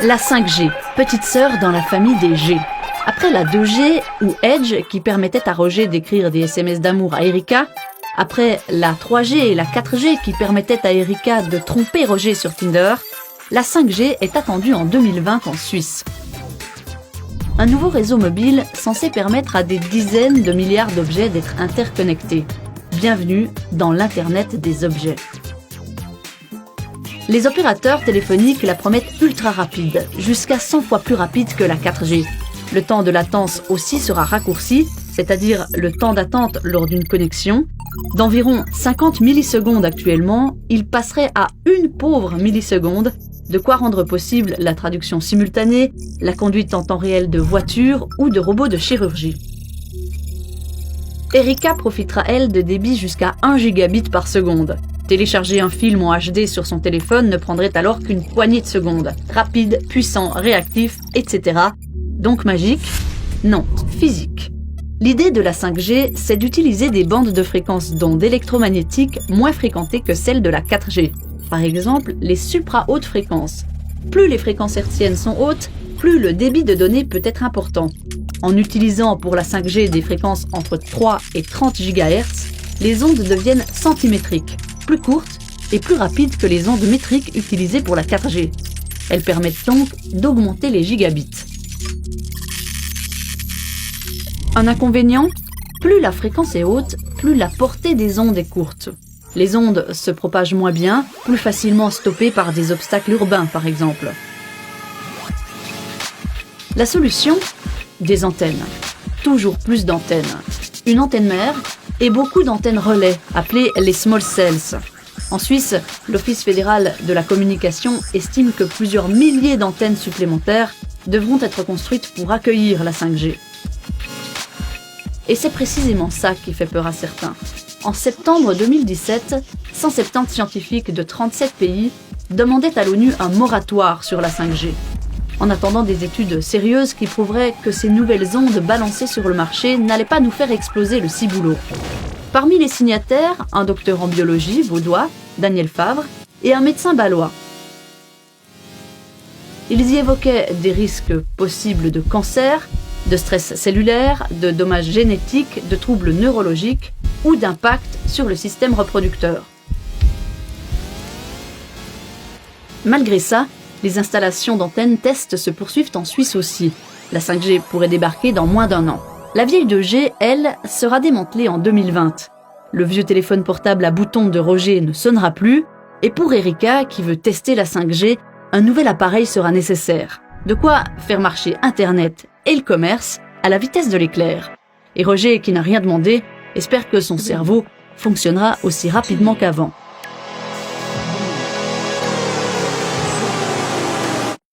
La 5G, petite sœur dans la famille des G. Après la 2G ou Edge qui permettait à Roger d'écrire des SMS d'amour à Erika, après la 3G et la 4G qui permettaient à Erika de tromper Roger sur Tinder, la 5G est attendue en 2020 en Suisse. Un nouveau réseau mobile censé permettre à des dizaines de milliards d'objets d'être interconnectés. Bienvenue dans l'Internet des objets. Les opérateurs téléphoniques la promettent ultra rapide, jusqu'à 100 fois plus rapide que la 4G. Le temps de latence aussi sera raccourci, c'est-à-dire le temps d'attente lors d'une connexion. D'environ 50 millisecondes actuellement, il passerait à une pauvre milliseconde, de quoi rendre possible la traduction simultanée, la conduite en temps réel de voitures ou de robots de chirurgie. Erika profitera, elle, de débits jusqu'à 1 gigabit par seconde. Télécharger un film en HD sur son téléphone ne prendrait alors qu'une poignée de secondes. Rapide, puissant, réactif, etc. Donc magique? Non, physique. L'idée de la 5G, c'est d'utiliser des bandes de fréquences d'ondes électromagnétiques moins fréquentées que celles de la 4G. Par exemple, les supra-hautes fréquences. Plus les fréquences hertziennes sont hautes, plus le débit de données peut être important. En utilisant pour la 5G des fréquences entre 3 et 30 GHz, les ondes deviennent centimétriques, plus courtes et plus rapides que les ondes métriques utilisées pour la 4G. Elles permettent donc d'augmenter les gigabits. Un inconvénient? Plus la fréquence est haute, plus la portée des ondes est courte. Les ondes se propagent moins bien, plus facilement stoppées par des obstacles urbains par exemple. La solution? Des antennes. Toujours plus d'antennes. Une antenne mère et beaucoup d'antennes relais, appelées les small cells. En Suisse, l'Office fédéral de la communication estime que plusieurs milliers d'antennes supplémentaires devront être construites pour accueillir la 5G. Et c'est précisément ça qui fait peur à certains. En septembre 2017, 170 scientifiques de 37 pays demandaient à l'ONU un moratoire sur la 5G, en attendant des études sérieuses qui prouveraient que ces nouvelles ondes balancées sur le marché n'allaient pas nous faire exploser le ciboulot. Parmi les signataires, un docteur en biologie vaudois, Daniel Favre, et un médecin bâlois. Ils y évoquaient des risques possibles de cancer, de stress cellulaire, de dommages génétiques, de troubles neurologiques ou d'impact sur le système reproducteur. Malgré ça, les installations d'antennes tests se poursuivent en Suisse aussi. La 5G pourrait débarquer dans moins d'1 an. La vieille 2G, elle, sera démantelée en 2020. Le vieux téléphone portable à boutons de Roger ne sonnera plus, et pour Erika, qui veut tester la 5G, un nouvel appareil sera nécessaire. De quoi faire marcher Internet et le commerce à la vitesse de l'éclair. Et Roger, qui n'a rien demandé, espère que son cerveau fonctionnera aussi rapidement qu'avant.